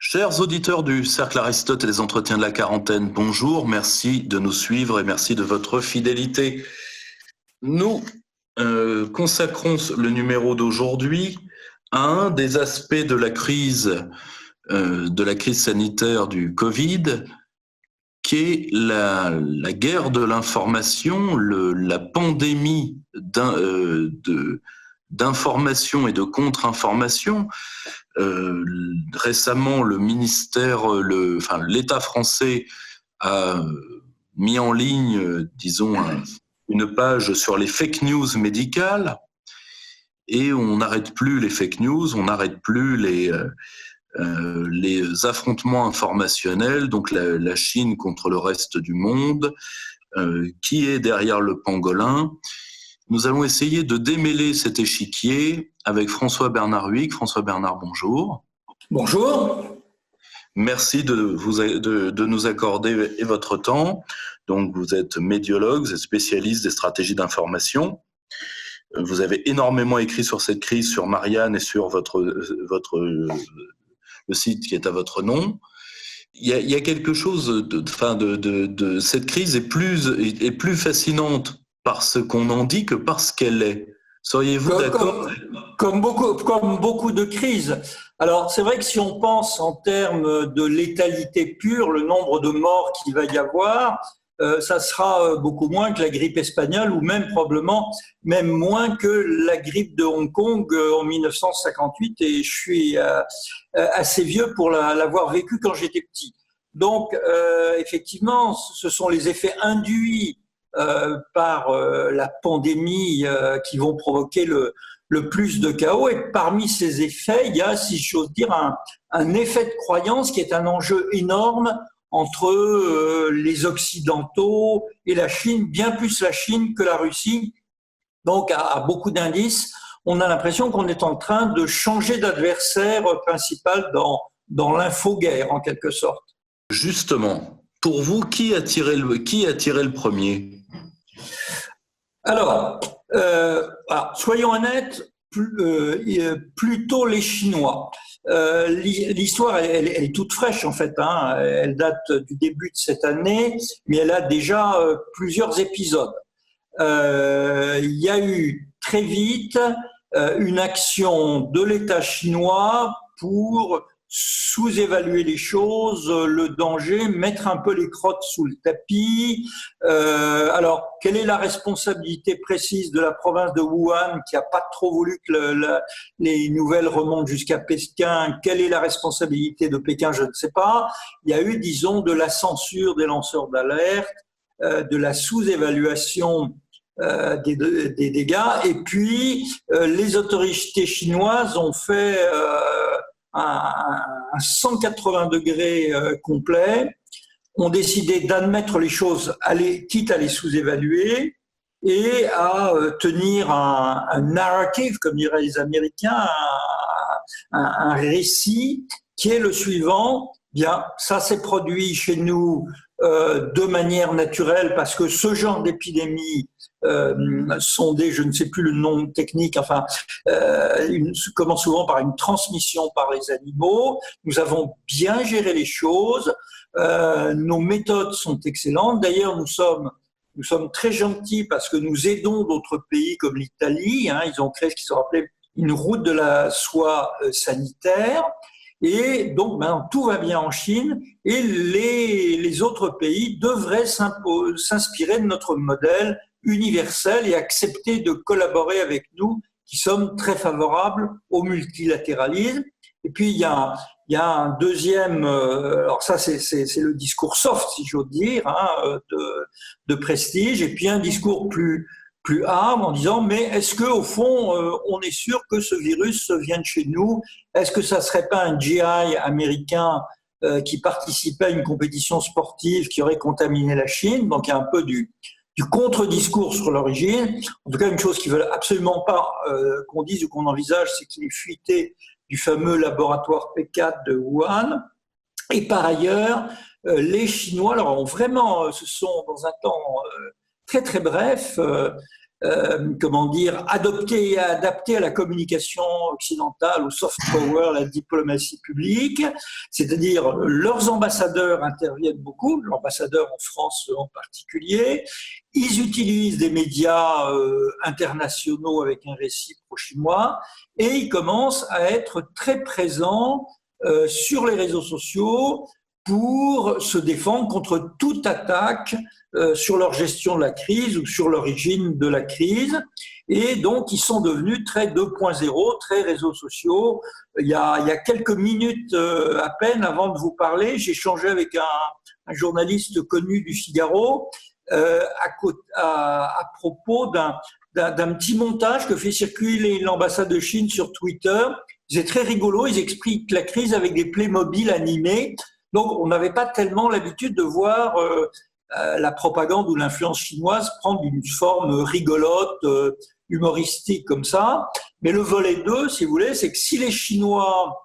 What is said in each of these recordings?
Chers auditeurs du Cercle Aristote et des Entretiens de la Quarantaine, bonjour, merci de nous suivre et merci de votre fidélité. Nous consacrons le numéro d'aujourd'hui à un des aspects de la crise sanitaire du Covid, qui est la guerre de l'information, la pandémie d'information et de contre-information. Récemment, l'État français a mis en ligne, une page sur les fake news médicales, et on n'arrête plus les fake news, on n'arrête plus les affrontements informationnels, donc la Chine contre le reste du monde, qui est derrière le pangolin. Nous allons essayer de démêler cet échiquier avec François Bernard Huyck. François Bernard, bonjour. Bonjour. Merci de nous accorder votre temps. Donc, vous êtes médiologue, vous êtes spécialiste des stratégies d'information. Vous avez énormément écrit sur cette crise, sur Marianne et sur le site qui est à votre nom. Il y a quelque chose de cette crise est plus fascinante par ce qu'on en dit que par ce qu'elle est. Seriez-vous d'accord ? Comme beaucoup de crises. Alors, c'est vrai que si on pense en termes de létalité pure, le nombre de morts qu'il va y avoir, ça sera beaucoup moins que la grippe espagnole ou même probablement même moins que la grippe de Hong Kong en 1958, et je suis assez vieux pour l'avoir vécu quand j'étais petit. Donc, effectivement, ce sont les effets induits par la pandémie qui vont provoquer le plus de chaos. Et parmi ces effets, il y a, si j'ose dire, un effet de croyance qui est un enjeu énorme entre les Occidentaux et la Chine, bien plus la Chine que la Russie. Donc, à beaucoup d'indices, on a l'impression qu'on est en train de changer d'adversaire principal dans l'infoguerre, en quelque sorte. Justement, pour vous, qui a tiré le premier ? Alors, soyons honnêtes, plutôt les Chinois. L'histoire, elle est toute fraîche en fait, hein. Elle date du début de cette année, mais elle a déjà plusieurs épisodes. Il y a eu très vite une action de l'État chinois pour sous-évaluer les choses, le danger, mettre un peu les crottes sous le tapis. Alors, quelle est la responsabilité précise de la province de Wuhan qui n'a pas trop voulu que les nouvelles remontent jusqu'à Pékin? Quelle est la responsabilité de Pékin? Je ne sais pas. Il y a eu, disons, de la censure des lanceurs d'alerte, de la sous-évaluation des dégâts. Et puis, les autorités chinoises ont fait un 180 degrés complet, ont décidé d'admettre les choses, quitte à les sous-évaluer, et à tenir un narrative, comme diraient les Américains, un récit qui est le suivant. Bien, ça s'est produit chez nous de manière naturelle parce que ce genre d'épidémie sondée, je ne sais plus le nom technique, enfin, commence souvent par une transmission par les animaux. Nous avons bien géré les choses. Nos méthodes sont excellentes. D'ailleurs, nous sommes très gentils parce que nous aidons d'autres pays comme l'Italie. Hein, ils ont créé ce qu'ils ont appelé une route de la soie sanitaire. Et donc, maintenant, tout va bien en Chine et les autres pays devraient s'inspirer de notre modèle universel et accepter de collaborer avec nous, qui sommes très favorables au multilatéralisme. Et puis, il y a un deuxième, alors ça, c'est le discours soft, si j'ose dire, hein, de prestige, et puis un discours plus hard en disant, mais est-ce qu'au fond, on est sûr que ce virus vient de chez nous? Est-ce que ça ne serait pas un GI américain qui participait à une compétition sportive qui aurait contaminé la Chine? Donc, il y a un peu du contre-discours sur l'origine. En tout cas, une chose qu'ils ne veulent absolument pas qu'on dise ou qu'on envisage, c'est qu'il est fuité du fameux laboratoire P4 de Wuhan. Et par ailleurs, les Chinois, alors, se sont, dans un temps très très bref, adoptés et adaptés à la communication occidentale, au soft power, la diplomatie publique. C'est-à-dire, leurs ambassadeurs interviennent beaucoup, l'ambassadeur en France en particulier. Ils utilisent des médias internationaux avec un récit pro-chinois et ils commencent à être très présents sur les réseaux sociaux pour se défendre contre toute attaque sur leur gestion de la crise ou sur l'origine de la crise. Et donc, ils sont devenus très 2.0, très réseaux sociaux. Il y a quelques minutes à peine avant de vous parler, j'ai échangé avec un journaliste connu du Figaro à propos d'un petit montage que fait circuler l'ambassade de Chine sur Twitter. C'est très rigolo, ils expliquent la crise avec des Playmobil animés. Donc, on n'avait pas tellement l'habitude de voir la propagande ou l'influence chinoise prendre une forme rigolote, humoristique comme ça. Mais le volet 2, si vous voulez, c'est que si les Chinois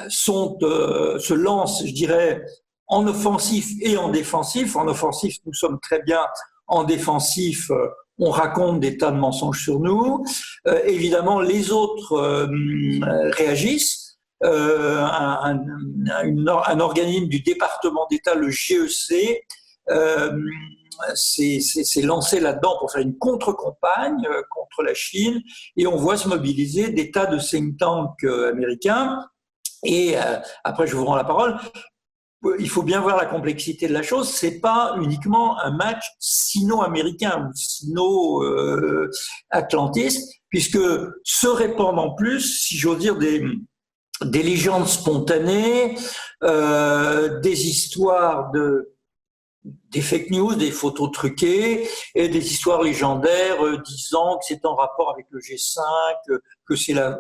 se lancent, je dirais, en offensif et en défensif, en offensif, nous sommes très bien, en défensif, on raconte des tas de mensonges sur nous. Évidemment, les autres réagissent. Un organisme du département d'État, le GEC, s'est lancé là-dedans pour faire une contre-campagne contre la Chine, et on voit se mobiliser des tas de think tanks américains. Et après, je vous rends la parole. Il faut bien voir la complexité de la chose. C'est pas uniquement un match sino-américain ou sino-atlantiste, puisque se répandent en plus, si j'ose dire, des légendes spontanées, des histoires des fake news, des photos truquées et des histoires légendaires disant que c'est en rapport avec le G5, que c'est la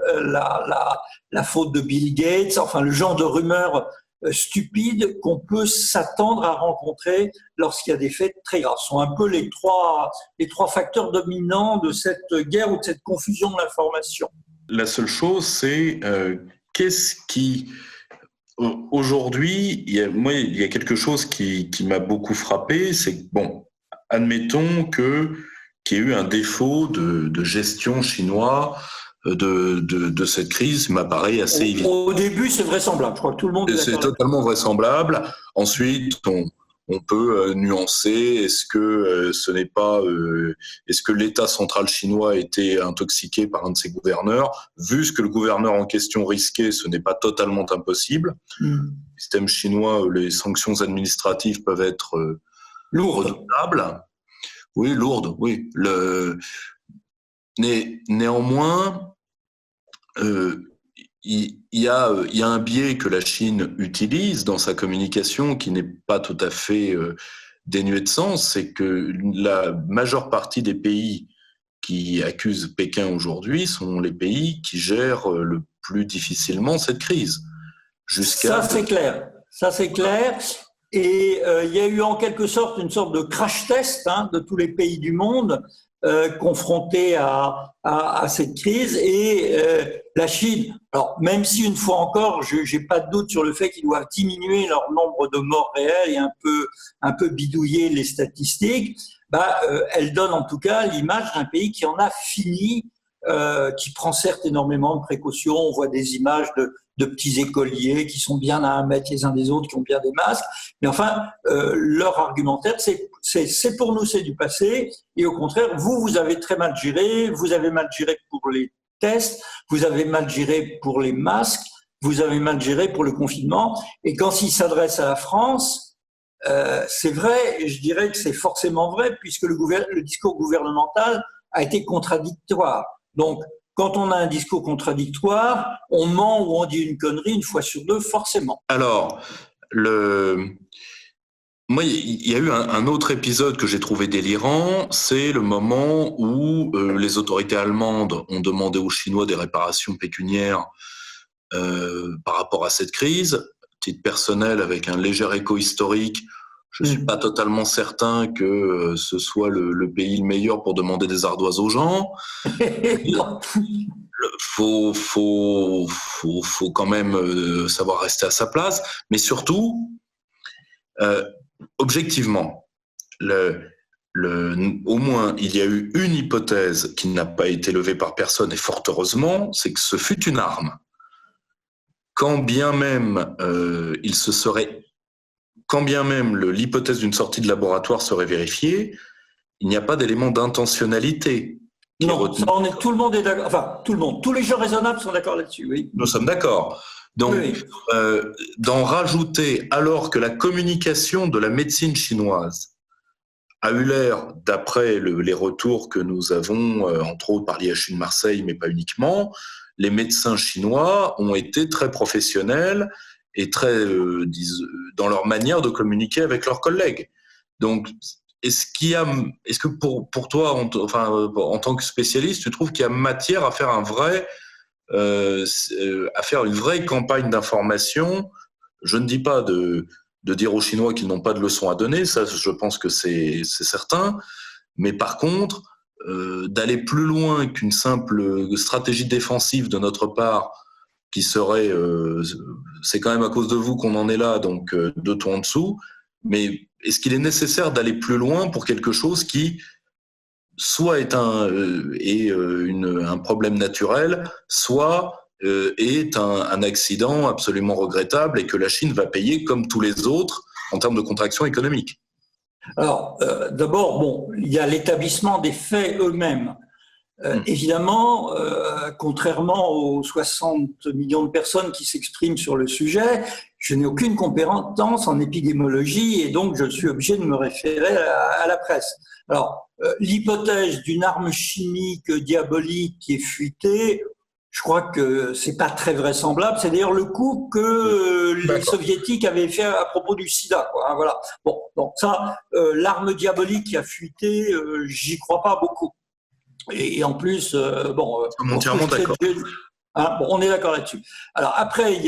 faute de Bill Gates, enfin le genre de rumeurs stupides qu'on peut s'attendre à rencontrer lorsqu'il y a des faits très graves. Ce sont un peu les trois facteurs dominants de cette guerre ou de cette confusion de l'information. La seule chose, c'est qu'est-ce qui... Aujourd'hui, il y a quelque chose qui m'a beaucoup frappé, c'est que, bon, admettons qu'il y ait eu un défaut de gestion chinois de cette crise, m'apparaît assez évident. Au début, c'est vraisemblable, je crois que tout le monde est d'accord. C'est totalement vraisemblable. Ensuite, on peut nuancer. Est-ce que est-ce que l'État central chinois a été intoxiqué par un de ses gouverneurs? Vu ce que le gouverneur en question risquait, ce n'est pas totalement impossible. Le système chinois, les sanctions administratives peuvent être redoutables. Oui, lourdes, oui. Néanmoins, il y a un biais que la Chine utilise dans sa communication qui n'est pas tout à fait dénué de sens, c'est que la majeure partie des pays qui accusent Pékin aujourd'hui sont les pays qui gèrent le plus difficilement cette crise. Ça, c'est clair. Et il y a eu en quelque sorte une sorte de crash test de tous les pays du monde confrontés à cette crise. Et la Chine, alors même si une fois encore, je n'ai pas de doute sur le fait qu'ils doivent diminuer leur nombre de morts réels et un peu bidouiller les statistiques, elle donne en tout cas l'image d'un pays qui en a fini, qui prend certes énormément de précautions. On voit des images de petits écoliers qui sont bien à 1 mètre les uns des autres, qui ont bien des masques. Mais enfin, leur argumentaire, c'est pour nous, c'est du passé. Et au contraire, vous avez très mal géré. Vous avez mal géré pour les tests. Vous avez mal géré pour les masques. Vous avez mal géré pour le confinement. Et quand il s'adresse à la France, c'est vrai, et je dirais que c'est forcément vrai, puisque le discours gouvernemental a été contradictoire. Donc, quand on a un discours contradictoire, on ment ou on dit une connerie une fois sur deux, forcément. Alors, moi, il y a eu un autre épisode que j'ai trouvé délirant, c'est le moment où les autorités allemandes ont demandé aux Chinois des réparations pécuniaires par rapport à cette crise. Titre personnel, avec un léger écho historique, je ne suis pas totalement certain que ce soit le pays le meilleur pour demander des ardoises aux gens. Faut quand même savoir rester à sa place, mais surtout, objectivement, au moins, il y a eu une hypothèse qui n'a pas été levée par personne, et fort heureusement, c'est que ce fut une arme. Quand bien même l'hypothèse d'une sortie de laboratoire serait vérifiée, il n'y a pas d'élément d'intentionnalité. Non, tout le monde est d'accord. Enfin, tout le monde. Tous les gens raisonnables sont d'accord là-dessus, oui. Nous sommes d'accord. Donc, oui. D'en rajouter, alors que la communication de la médecine chinoise a eu l'air, d'après les retours que nous avons, entre autres par l'IHU de Marseille, mais pas uniquement, les médecins chinois ont été très professionnels et très dans leur manière de communiquer avec leurs collègues. Donc, est-ce que pour toi, en tant que spécialiste, tu trouves qu'il y a matière à faire à faire une vraie campagne d'information? Je ne dis pas de dire aux Chinois qu'ils n'ont pas de leçons à donner, ça je pense que c'est certain, mais par contre, d'aller plus loin qu'une simple stratégie défensive de notre part, qui serait, c'est quand même à cause de vous qu'on en est là, donc 2 tons en dessous, mais est-ce qu'il est nécessaire d'aller plus loin pour quelque chose qui soit est un problème naturel, soit est un accident absolument regrettable et que la Chine va payer comme tous les autres en termes de contraction économique? Alors, d'abord, bon, il y a l'établissement des faits eux-mêmes. Évidemment, contrairement aux 60 millions de personnes qui s'expriment sur le sujet, je n'ai aucune compétence en épidémiologie et donc je suis obligé de me référer à la presse. Alors, l'hypothèse d'une arme chimique diabolique qui est fuitée, je crois que c'est pas très vraisemblable. C'est d'ailleurs le coup que les soviétiques avaient fait à propos du sida, quoi. Voilà. Bon, donc ça, l'arme diabolique qui a fuité, j'y crois pas beaucoup. Et en plus, bon, entièrement d'accord. Bon, on est d'accord là-dessus. Alors après,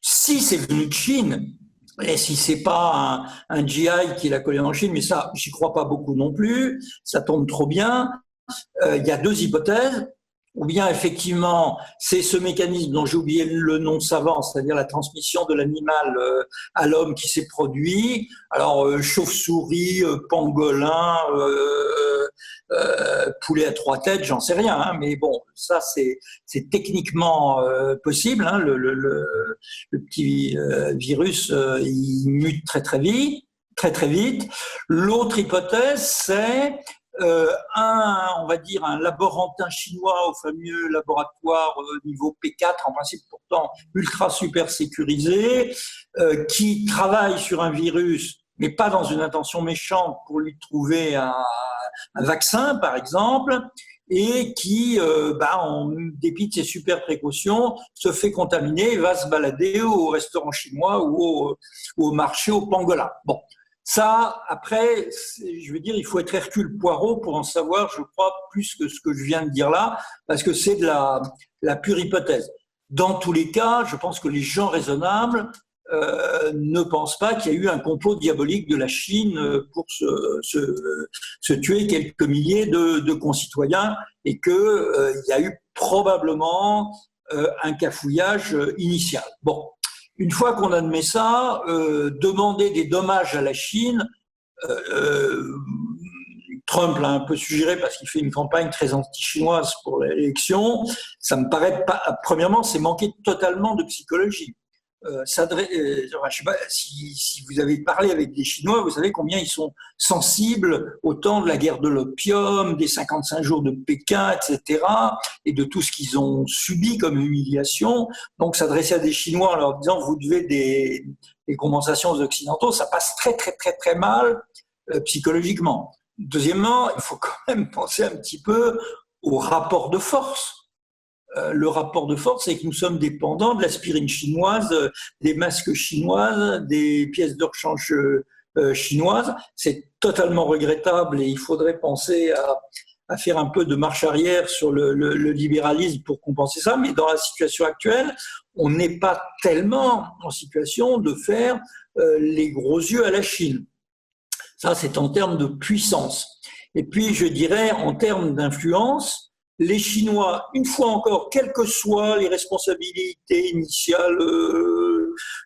si c'est venu de Chine, et si c'est pas un GI qui l'a collé en Chine, mais ça, j'y crois pas beaucoup non plus. Ça tombe trop bien. Il y a 2 hypothèses. Ou bien effectivement, c'est ce mécanisme dont j'ai oublié le nom savant, c'est-à-dire la transmission de l'animal à l'homme qui s'est produit. Alors, chauve-souris, pangolin, poulet à 3 têtes, j'en sais rien, hein, mais bon, ça c'est techniquement possible. Hein, le petit virus, il mute très très vite. L'autre hypothèse, c'est on va dire un laborantin chinois au fameux laboratoire niveau P4, en principe pourtant ultra super sécurisé, qui travaille sur un virus, mais pas dans une intention méchante pour lui trouver un vaccin, par exemple, et qui, en dépit de ses super précautions, se fait contaminer et va se balader au restaurant chinois ou au marché au pangolin. Bon. Ça, après, je veux dire, il faut être Hercule Poirot pour en savoir, je crois, plus que ce que je viens de dire là, parce que c'est de la pure hypothèse. Dans tous les cas, je pense que les gens raisonnables ne pensent pas qu'il y a eu un complot diabolique de la Chine pour se tuer quelques milliers de concitoyens et qu'il y a eu probablement un cafouillage initial. Bon. Une fois qu'on admet ça, demander des dommages à la Chine, Trump l'a un peu suggéré parce qu'il fait une campagne très anti-chinoise pour l'élection, ça me paraît pas. Premièrement, c'est manquer totalement de psychologie. Je sais pas si vous avez parlé avec des Chinois, vous savez combien ils sont sensibles au temps de la guerre de l'opium, des 55 jours de Pékin, etc., et de tout ce qu'ils ont subi comme humiliation. Donc, s'adresser à des Chinois en leur disant vous devez des compensations aux Occidentaux, ça passe très, très, très, très mal psychologiquement. Deuxièmement, il faut quand même penser un petit peu au rapport de force. Le rapport de force, c'est que nous sommes dépendants de l'aspirine chinoise, des masques chinoises, des pièces de rechange chinoises. C'est totalement regrettable et il faudrait penser à faire un peu de marche arrière sur le libéralisme pour compenser ça. Mais dans la situation actuelle, on n'est pas tellement en situation de faire les gros yeux à la Chine. Ça, c'est en termes de puissance. Et puis, je dirais, en termes d'influence, les Chinois, une fois encore, quelles que soient les responsabilités initiales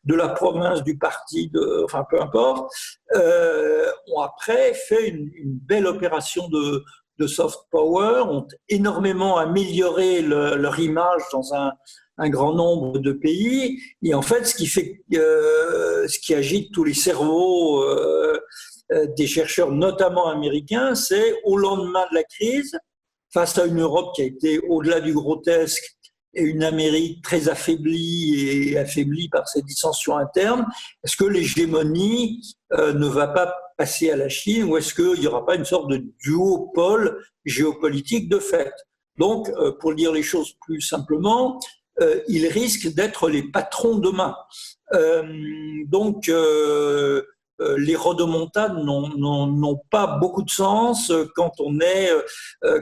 de la province, du parti, enfin peu importe, ont après fait une belle opération de soft power, ont énormément amélioré leur image dans un grand nombre de pays. Et en fait, ce qui agite tous les cerveaux des chercheurs, notamment américains, c'est au lendemain de la crise, face à une Europe qui a été au-delà du grotesque et une Amérique très affaiblie par ses dissensions internes, est-ce que l'hégémonie ne va pas passer à la Chine ou est-ce qu'il n'y aura pas une sorte de duopole géopolitique de fait? Donc, pour dire les choses plus simplement, ils risquent d'être les patrons demain. Donc, les rodomontades n'ont pas beaucoup de sens quand on est,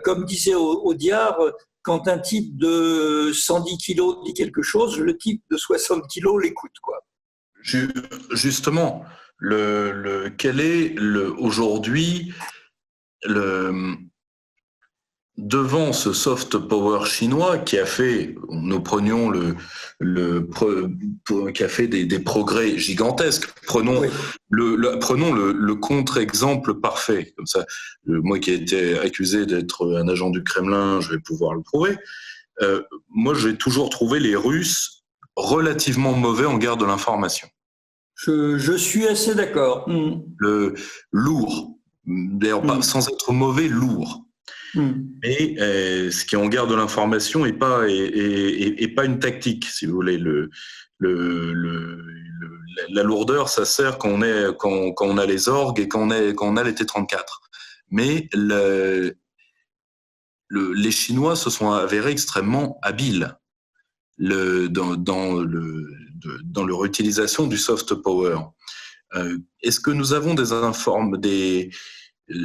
comme disait Audiard, quand un type de 110 kilos dit quelque chose, le type de 60 kilos l'écoute, quoi. Justement, quel est aujourd'hui devant ce soft power chinois qui a fait, nous prenions qui a fait des progrès gigantesques. Prenons le contre-exemple parfait. Comme ça, moi qui ai été accusé d'être un agent du Kremlin, je vais pouvoir le prouver. Moi, j'ai toujours trouvé les Russes relativement mauvais en guerre de l'information. Je suis assez d'accord. Lourd. D'ailleurs, sans être mauvais, lourd. Mais ce qui est en guerre de l'information n'est pas une tactique, si vous voulez. La lourdeur, ça sert quand on a les orgues et quand on a les T-34. Mais les Chinois se sont avérés extrêmement habiles dans leur utilisation du soft power. Est-ce que nous avons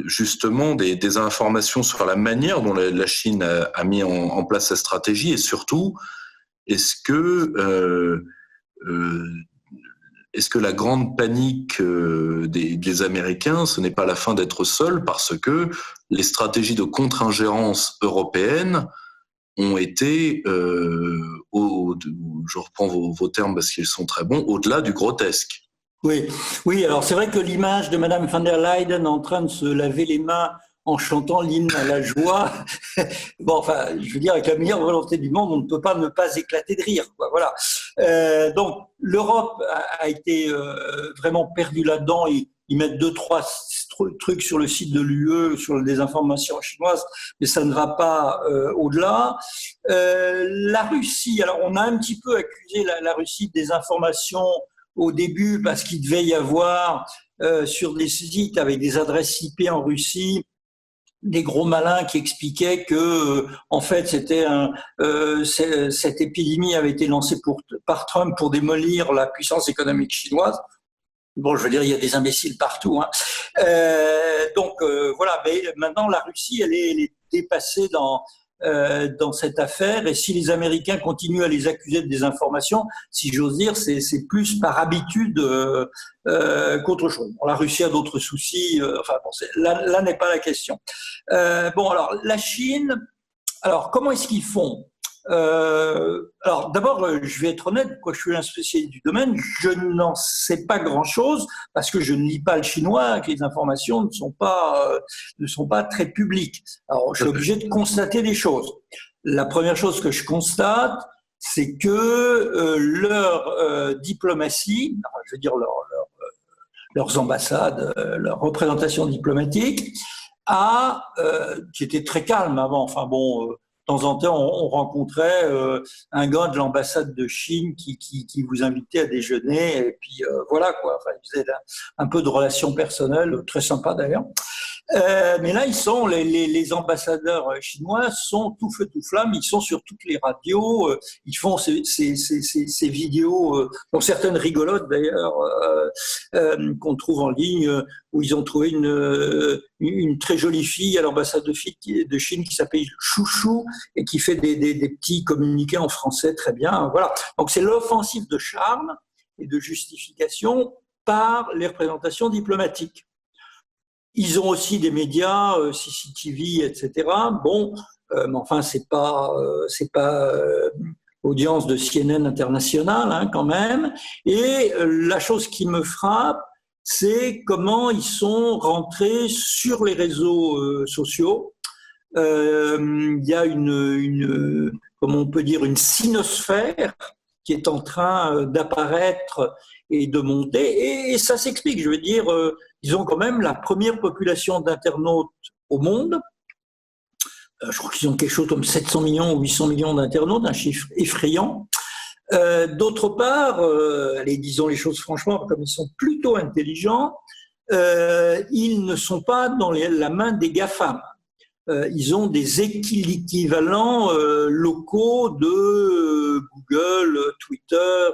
justement des informations sur la manière dont la Chine a mis en place sa stratégie et surtout, est-ce que la grande panique des Américains, ce n'est pas la fin d'être seuls parce que les stratégies de contre-ingérence européennes ont été, je reprends vos termes parce qu'ils sont très bons, au-delà du grotesque. Oui. Alors c'est vrai que l'image de Madame van der Leyen en train de se laver les mains en chantant l'hymne à la joie, bon, enfin, je veux dire, avec la meilleure volonté du monde, on ne peut pas ne pas éclater de rire, quoi. Voilà. Donc l'Europe a été vraiment perdue là-dedans. Ils mettent 2-3 trucs sur le site de l'UE sur la désinformation chinoise, mais ça ne va pas au-delà. La Russie, alors on a un petit peu accusé la Russie de désinformation au début parce qu'il devait y avoir sur des sites avec des adresses IP en Russie des gros malins qui expliquaient que en fait cette épidémie avait été lancée par Trump pour démolir la puissance économique chinoise. Bon, je veux dire, il y a des imbéciles partout, hein. Donc voilà, mais maintenant la Russie, elle est dépassée dans cette affaire, et si les Américains continuent à les accuser de désinformation, si j'ose dire, c'est plus par habitude qu'autre chose. Bon, la Russie a d'autres soucis, enfin bon, là n'est pas la question. Bon, alors la Chine, alors comment est-ce qu'ils font? Alors d'abord, je vais être honnête, quoi, je suis un spécialiste du domaine, je n'en sais pas grand-chose parce que je ne lis pas le chinois, que les informations ne sont pas très publiques. Alors je suis obligé de constater des choses. La première chose que je constate, c'est que leur diplomatie, je veux dire leurs ambassades, leur représentation diplomatique, qui était très calme avant, enfin bon. De temps en temps, on rencontrait un gars de l'ambassade de Chine qui vous invitait à déjeuner, et puis voilà quoi. Enfin, il faisait un peu de relations personnelles, très sympa d'ailleurs. Mais là, les ambassadeurs chinois sont tout feu tout flamme. Ils sont sur toutes les radios. Ils font ces vidéos, dont certaines rigolotes d'ailleurs, qu'on trouve en ligne, où ils ont trouvé une très jolie fille à l'ambassade de Chine qui s'appelle Chouchou et qui fait des petits communiqués en français très bien. Voilà. Donc c'est l'offensive de charme et de justification par les représentations diplomatiques. Ils ont aussi des médias, CCTV, etc. Bon, mais enfin, c'est pas audience de CNN International, hein, quand même. Et la chose qui me frappe, c'est comment ils sont rentrés sur les réseaux sociaux. Il y a comment on peut dire, une sinosphère qui est en train d'apparaître et de monter. Et ça s'explique. Je veux dire, ils ont quand même la première population d'internautes au monde. Je crois qu'ils ont quelque chose comme 700 millions ou 800 millions d'internautes, un chiffre effrayant. D'autre part, disons les choses franchement, comme ils sont plutôt intelligents, ils ne sont pas dans la main des GAFAM. Ils ont des équivalents locaux de Google, Twitter,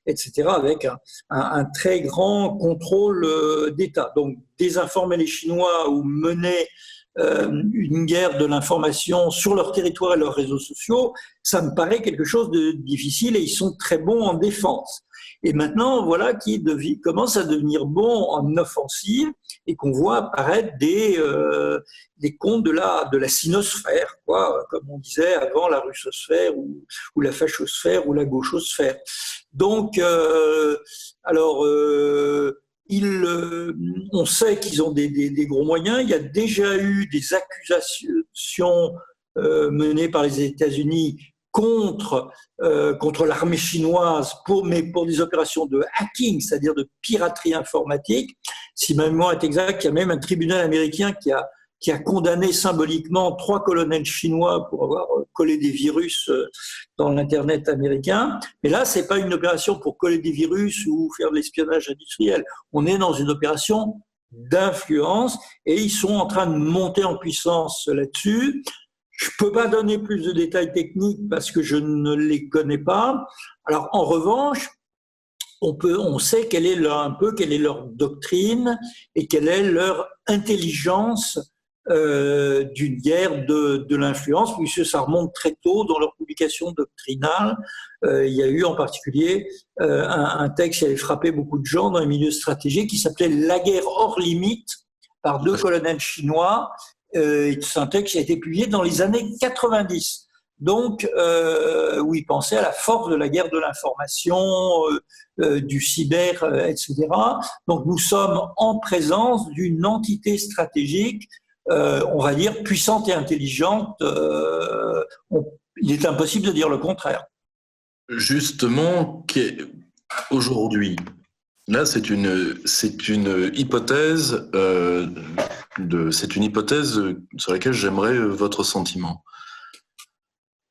etc., avec un très grand contrôle d'État. Donc, désinformer les Chinois ou mener une guerre de l'information sur leur territoire et leurs réseaux sociaux, ça me paraît quelque chose de difficile et ils sont très bons en défense. Et maintenant, voilà qu'ils commencent à devenir bons en offensive et qu'on voit apparaître des comptes de la sinosphère, quoi, comme on disait avant la russosphère ou la fachosphère ou la gauchosphère. Donc, on sait qu'ils ont des gros moyens. Il y a déjà eu des accusations menées par les États-Unis contre l'armée chinoise mais pour des opérations de hacking, c'est-à-dire de piraterie informatique. Si ma mémoire est exacte, il y a même un tribunal américain qui a condamné symboliquement 3 colonels chinois pour avoir collé des virus dans l'Internet américain. Mais là, ce n'est pas une opération pour coller des virus ou faire de l'espionnage industriel. On est dans une opération d'influence et ils sont en train de monter en puissance là-dessus. Je ne peux pas donner plus de détails techniques parce que je ne les connais pas. Alors, en revanche, on sait quelle est leur doctrine et quelle est leur intelligence d'une guerre de l'influence, puisque ça remonte très tôt dans leur publication doctrinale. Il y a eu en particulier un texte qui avait frappé beaucoup de gens dans les milieux stratégiques qui s'appelait « La guerre hors limite » par 2 colonels chinois. C'est un texte qui a été publié dans les années 90. Donc, où ils pensaient à la force de la guerre de l'information, du cyber, etc. Donc, nous sommes en présence d'une entité stratégique, on va dire, puissante et intelligente. Il est impossible de dire le contraire. Justement, aujourd'hui, là, c'est une hypothèse sur laquelle j'aimerais votre sentiment.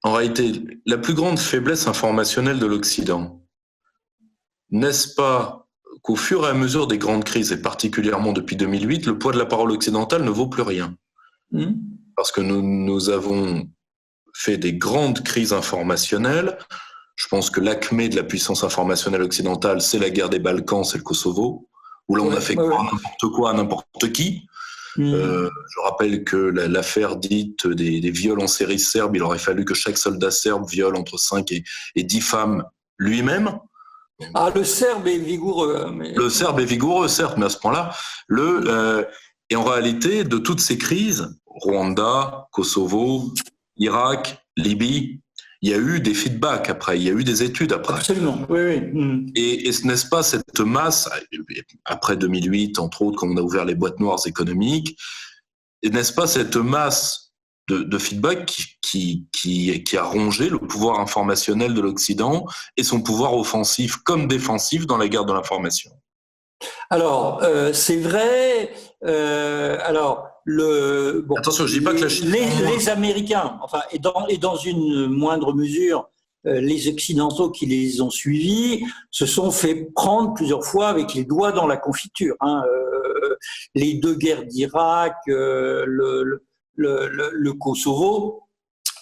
En réalité, la plus grande faiblesse informationnelle de l'Occident, n'est-ce pas qu'au fur et à mesure des grandes crises, et particulièrement depuis 2008, le poids de la parole occidentale ne vaut plus rien. Parce que nous avons fait des grandes crises informationnelles. Je pense que l'acmé de la puissance informationnelle occidentale, c'est la guerre des Balkans, c'est le Kosovo, où là on a fait n'importe quoi à n'importe qui. Je rappelle que l'affaire dite des viols en série serbes, il aurait fallu que chaque soldat serbe viole entre 5 et 10 femmes lui-même. Le Serbe est vigoureux. Le Serbe est vigoureux, certes, mais à ce point-là, et en réalité, de toutes ces crises, Rwanda, Kosovo, Irak, Libye, il y a eu des feedbacks après, il y a eu des études après. Absolument, oui. Et n'est-ce pas cette masse, après 2008, entre autres, quand on a ouvert les boîtes noires économiques, et n'est-ce pas cette masse de feedback qui a rongé le pouvoir informationnel de l'Occident et son pouvoir offensif comme défensif dans la guerre de l'information? Alors, c'est vrai. Attention, je dis pas que la Chine... les Américains, enfin, et dans une moindre mesure, les Occidentaux qui les ont suivis se sont fait prendre plusieurs fois avec les doigts dans la confiture. Les 2 guerres d'Irak, le Kosovo.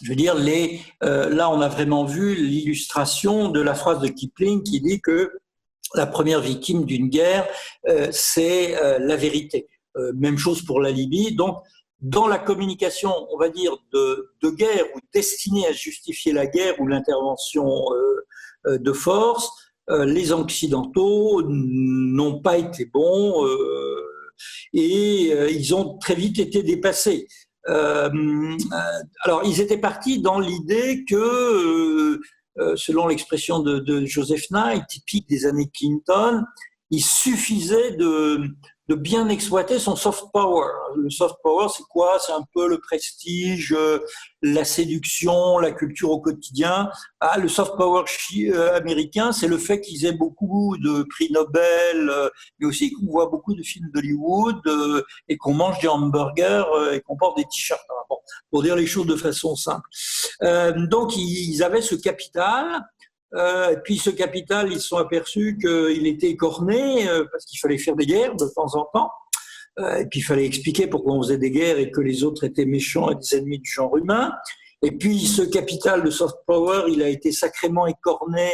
Je veux dire, là, on a vraiment vu l'illustration de la phrase de Kipling qui dit que la première victime d'une guerre, c'est la vérité. Même chose pour la Libye. Donc, dans la communication, on va dire, de guerre ou destinée à justifier la guerre ou l'intervention de force, les Occidentaux n'ont pas été bons et ils ont très vite été dépassés. Alors, ils étaient partis dans l'idée que selon l'expression de Joseph Nye, typique des années Clinton, il suffisait de bien exploiter son soft power. Le soft power, c'est quoi? C'est un peu le prestige, la séduction, la culture au quotidien. Ah, le soft power américain, c'est le fait qu'ils aient beaucoup de prix Nobel, mais aussi qu'on voit beaucoup de films d'Hollywood et qu'on mange des hamburgers et qu'on porte des t-shirts. Bon, pour dire les choses de façon simple. Donc, ils avaient ce capital. Et puis ce capital, ils se sont aperçus qu'il était écorné parce qu'il fallait faire des guerres de temps en temps. Et puis il fallait expliquer pourquoi on faisait des guerres et que les autres étaient méchants et des ennemis du genre humain. Et puis ce capital de soft power, il a été sacrément écorné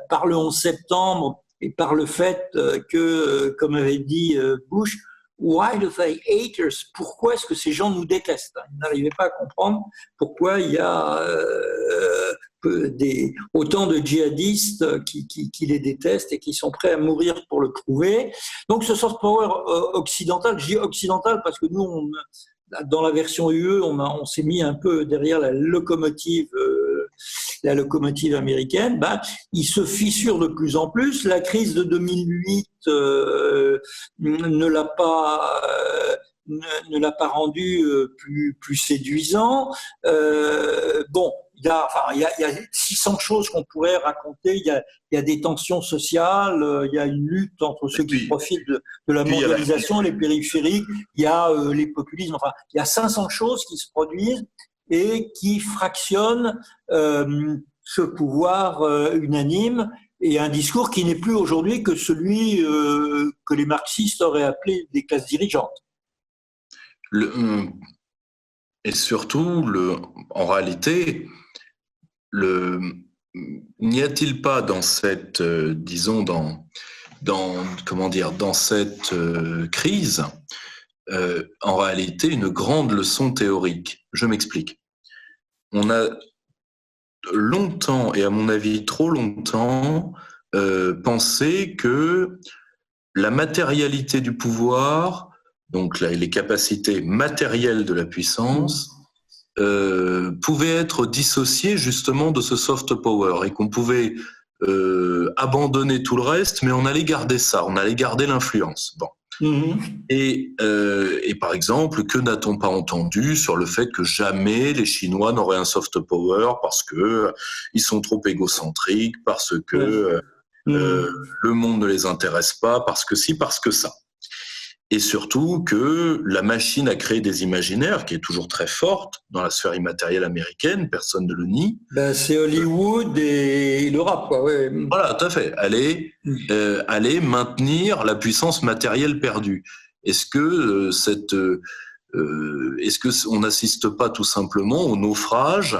par le 11 septembre et par le fait que, comme avait dit Bush, why do they hate us? Pourquoi est-ce que ces gens nous détestent? Ils n'arrivaient pas à comprendre pourquoi il y a autant de djihadistes qui les détestent et qui sont prêts à mourir pour le prouver. Donc ce soft power occidental, je dis occidental parce que nous, dans la version UE, on s'est mis un peu derrière la locomotive américaine, il se fissure de plus en plus. La crise de 2008 ne l'a pas rendu plus séduisant. Bon, il y a 600 choses qu'on pourrait raconter. Il y a des tensions sociales, il y a une lutte entre ceux qui profitent de la mondialisation, les périphériques, il y a les populismes. Enfin, il y a 500 choses qui se produisent et qui fractionnent ce pouvoir unanime et un discours qui n'est plus aujourd'hui que celui que les marxistes auraient appelé des classes dirigeantes. Et surtout, en réalité, n'y a-t-il pas dans cette, disons, dans cette crise, en réalité, une grande leçon théorique? Je m'explique. On a longtemps, et à mon avis trop longtemps, pensé que la matérialité du pouvoir, donc les capacités matérielles de la puissance, pouvaient être dissociées justement de ce soft power et qu'on pouvait abandonner tout le reste, mais on allait garder ça, on allait garder l'influence. Bon. Et par exemple, que n'a-t-on pas entendu sur le fait que jamais les Chinois n'auraient un soft power parce que ils sont trop égocentriques, parce que le monde ne les intéresse pas, parce que si, parce que ça. Et surtout que la machine a créé des imaginaires qui est toujours très forte dans la sphère immatérielle américaine, personne ne le nie. C'est Hollywood et l'Europe, quoi. Ouais. Voilà, tout à fait. Aller maintenir la puissance matérielle perdue. Est-ce que on n'assiste pas tout simplement au naufrage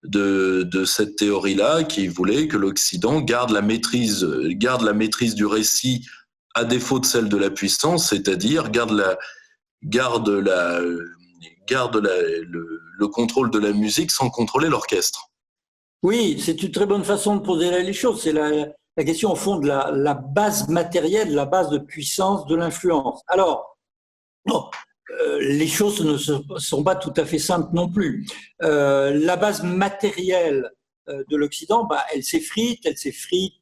de cette théorie-là qui voulait que l'Occident garde la maîtrise du récit à défaut de celle de la puissance, c'est-à-dire garde le contrôle de la musique sans contrôler l'orchestre. Oui, c'est une très bonne façon de poser les choses. C'est la question au fond de la base matérielle, la base de puissance de l'influence. Alors, les choses ne sont pas tout à fait simples non plus. La base matérielle de l'Occident, elle s'effrite,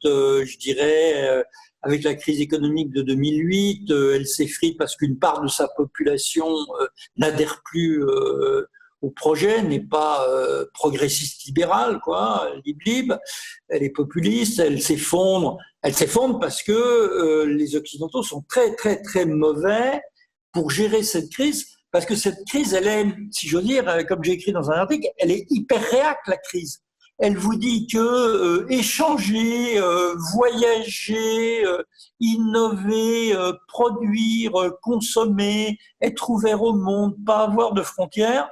je dirais, avec la crise économique de 2008, elle s'effrite parce qu'une part de sa population n'adhère plus au projet, n'est pas progressiste libérale, quoi, libre, elle est populiste, elle s'effondre parce que les Occidentaux sont très, très, très mauvais pour gérer cette crise, parce que cette crise, elle est, si j'ose dire, comme j'ai écrit dans un article, elle est hyper réac, la crise. Elle vous dit que échanger, voyager, innover, produire, consommer, être ouvert au monde, pas avoir de frontières,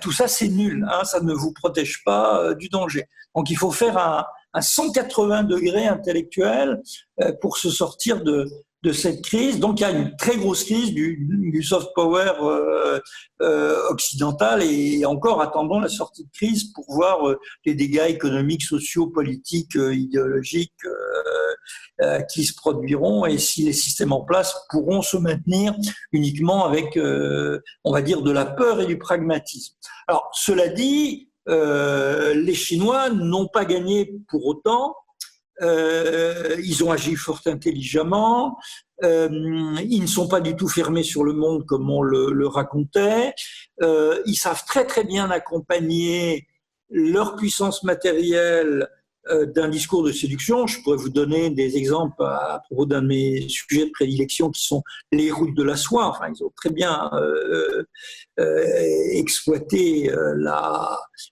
tout ça c'est nul, hein, ça ne vous protège pas du danger. Donc il faut faire un 180 degrés intellectuel pour se sortir de cette crise. Donc il y a une très grosse crise du soft power occidental et encore attendons la sortie de crise pour voir les dégâts économiques, sociaux, politiques, idéologiques qui se produiront et si les systèmes en place pourront se maintenir uniquement avec, on va dire, de la peur et du pragmatisme. Alors cela dit, les Chinois n'ont pas gagné pour autant. Ils ont agi fort intelligemment. Ils ne sont pas du tout fermés sur le monde comme on le racontait. Ils savent très très bien accompagner leur puissance matérielle d'un discours de séduction. Je pourrais vous donner des exemples à propos d'un de mes sujets de prédilection qui sont les routes de la soie. Enfin, ils ont très bien exploité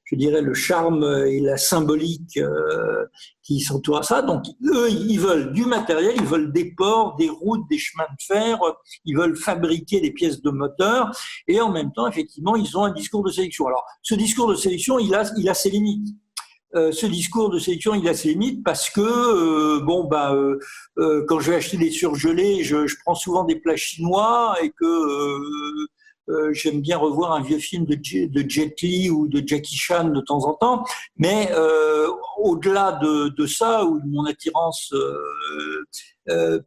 je dirais, le charme et la symbolique qui s'entourent à ça. Donc, eux, ils veulent du matériel, ils veulent des ports, des routes, des chemins de fer, ils veulent fabriquer des pièces de moteur, et en même temps, effectivement, ils ont un discours de séduction. Alors, ce discours de séduction, il a ses limites. Ce discours de séduction, il a ses limites parce que quand je vais acheter des surgelés, je prends souvent des plats chinois et que j'aime bien revoir un vieux film de Jet Li ou de Jackie Chan de temps en temps. Mais au-delà de ça, ou de mon attirance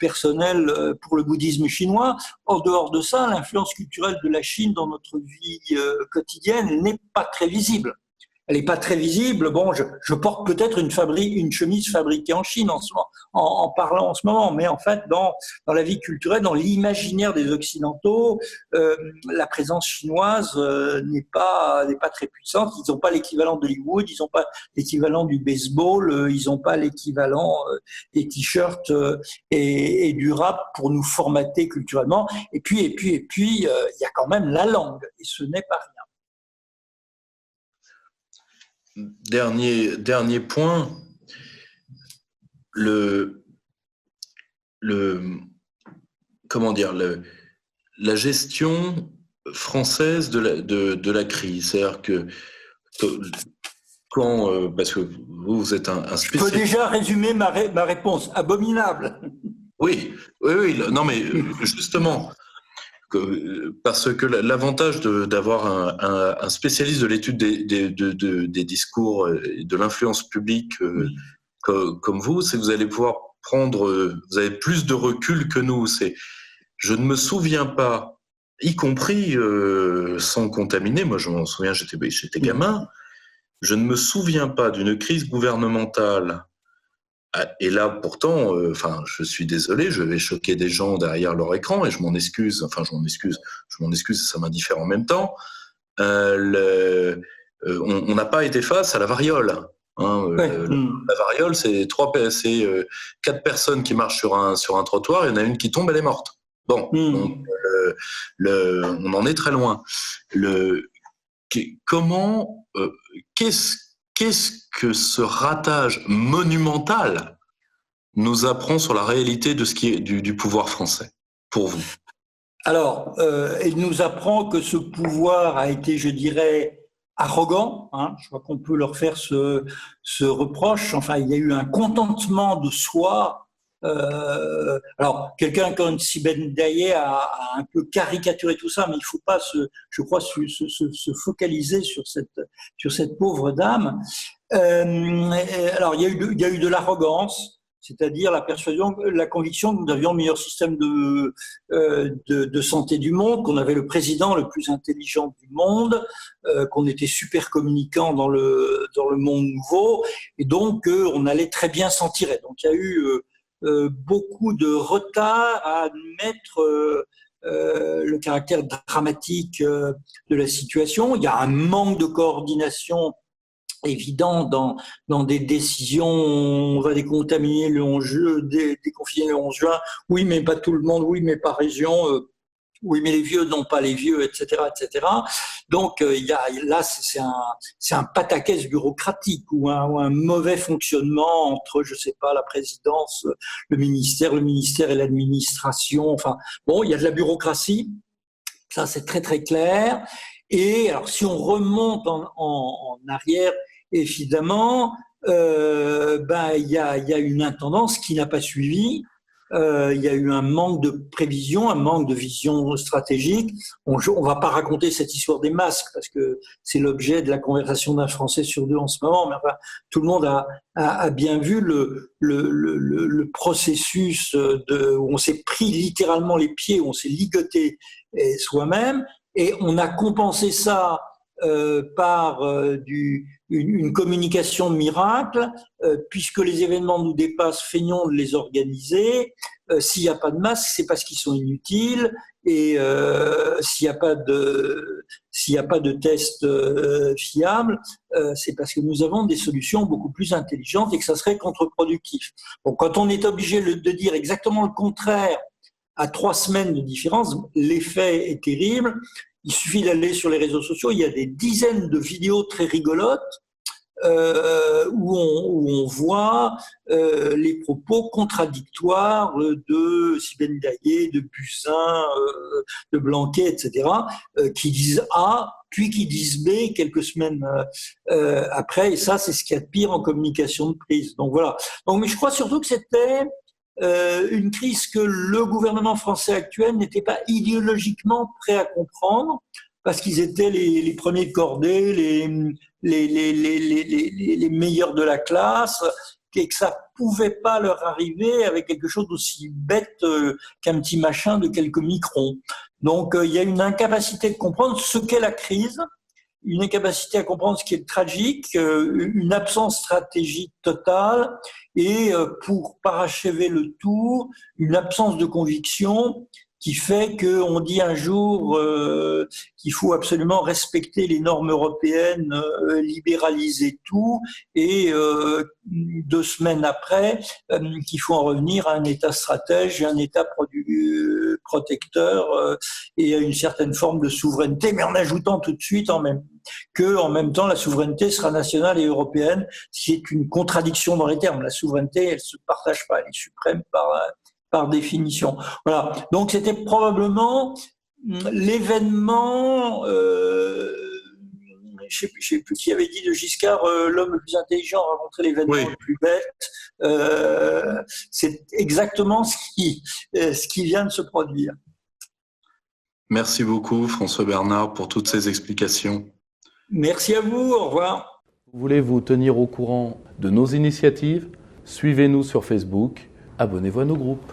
personnelle pour le bouddhisme chinois, en dehors de ça, l'influence culturelle de la Chine dans notre vie quotidienne n'est pas très visible. Elle n'est pas très visible. Bon, je porte peut-être une chemise fabriquée en Chine en parlant en ce moment, mais en fait, dans la vie culturelle, dans l'imaginaire des Occidentaux, la présence chinoise n'est pas très puissante. Ils n'ont pas l'équivalent d'Hollywood, ils n'ont pas l'équivalent du baseball, ils n'ont pas l'équivalent des t-shirts et du rap pour nous formater culturellement. Et puis, il y a quand même la langue, et ce n'est pas rien. Dernier point, comment dire, la gestion française de la crise. C'est-à-dire que parce que vous êtes un spécialiste. Je peux déjà résumer ma réponse. Abominable. Oui. Non, mais justement. Parce que l'avantage d'avoir un spécialiste de l'étude des discours et de l'influence publique comme vous, c'est que vous allez pouvoir vous avez plus de recul que nous. Je ne me souviens pas, y compris sans contaminer, moi je m'en souviens, j'étais gamin, je ne me souviens pas d'une crise gouvernementale. Et là, pourtant, je suis désolé, je vais choquer des gens derrière leur écran et je m'en excuse, ça m'indiffère en même temps. On n'a pas été face à la variole. La variole, c'est 4 personnes qui marchent sur un trottoir, il y en a une qui tombe, elle est morte. Bon, donc, on en est très loin. Qu'est-ce que ce ratage monumental nous apprend sur la réalité de ce qui est du pouvoir français, pour vous? Alors, il nous apprend que ce pouvoir a été, je dirais, arrogant. Je crois qu'on peut leur faire ce reproche. Enfin, il y a eu un contentement de soi. Alors, quelqu'un comme Sibeth Ndaye a un peu caricaturé tout ça, mais il ne faut pas se focaliser sur cette pauvre dame. Alors, il y a eu de l'arrogance, c'est-à-dire la conviction que nous avions le meilleur système de santé du monde, qu'on avait le président le plus intelligent du monde, qu'on était super communicant dans le monde nouveau, et donc on allait très bien s'en tirer. Donc il y a eu beaucoup de retard à admettre le caractère dramatique de la situation. Il y a un manque de coordination évident dans des décisions. On va décontaminer le 11 juin, déconfiner le 11 juin. Oui, mais pas tout le monde. Oui, mais par région. Oui, mais les vieux, non pas les vieux, etc., etc. Donc, là, c'est un pataquès bureaucratique ou un mauvais fonctionnement entre, je sais pas, la présidence, le ministère et l'administration. Enfin, bon, il y a de la bureaucratie. Ça, c'est très, très clair. Et alors, si on remonte en arrière, évidemment, il y a une intendance qui n'a pas suivi. Il y a eu un manque de prévision, un manque de vision stratégique. On va pas raconter cette histoire des masques parce que c'est l'objet de la conversation d'un Français sur 2 en ce moment. Mais enfin, tout le monde a bien vu le processus où on s'est pris littéralement les pieds, où on s'est ligoté soi-même, et on a compensé ça par une communication miracle, puisque les événements nous dépassent, feignons de les organiser. S'il n'y a pas de masques, c'est parce qu'ils sont inutiles. Et s'il n'y a pas de tests fiables, c'est parce que nous avons des solutions beaucoup plus intelligentes et que ça serait contre-productif. Donc, quand on est obligé de dire exactement le contraire à 3 semaines de différence, l'effet est terrible. Il suffit d'aller sur les réseaux sociaux, il y a des dizaines de vidéos très rigolotes où on voit les propos contradictoires de Sibène Daillé, de Buzyn, de Blanquet, etc., qui disent A, puis qui disent B quelques semaines après. Et ça, c'est ce qu'il y a de pire en communication de crise. Donc voilà. Donc, mais je crois surtout que c'était une crise que le gouvernement français actuel n'était pas idéologiquement prêt à comprendre, parce qu'ils étaient les premiers de cordée, les meilleurs de la classe, et que ça pouvait pas leur arriver avec quelque chose d'aussi bête qu'un petit machin de quelques microns. Donc il y a une incapacité de comprendre ce qu'est la crise, une incapacité à comprendre ce qui est tragique, une absence stratégique totale, et pour parachever le tout, une absence de conviction qui fait qu'on dit un jour qu'il faut absolument respecter les normes européennes, libéraliser tout, et 2 semaines après, qu'il faut en revenir à un État stratège, un État protecteur et à une certaine forme de souveraineté, mais en ajoutant tout de suite en même temps la souveraineté sera nationale et européenne, ce qui est une contradiction dans les termes. La souveraineté, elle se partage pas, elle est suprême par définition. Voilà. Donc c'était probablement l'événement, je sais plus qui avait dit de Giscard, l'homme le plus intelligent a rencontré l'événement le plus bête. C'est exactement ce qui vient de se produire. Merci beaucoup François Bernard pour toutes ces explications. Merci à vous, au revoir. Vous voulez vous tenir au courant de nos initiatives? Suivez-nous sur Facebook, abonnez-vous à nos groupes.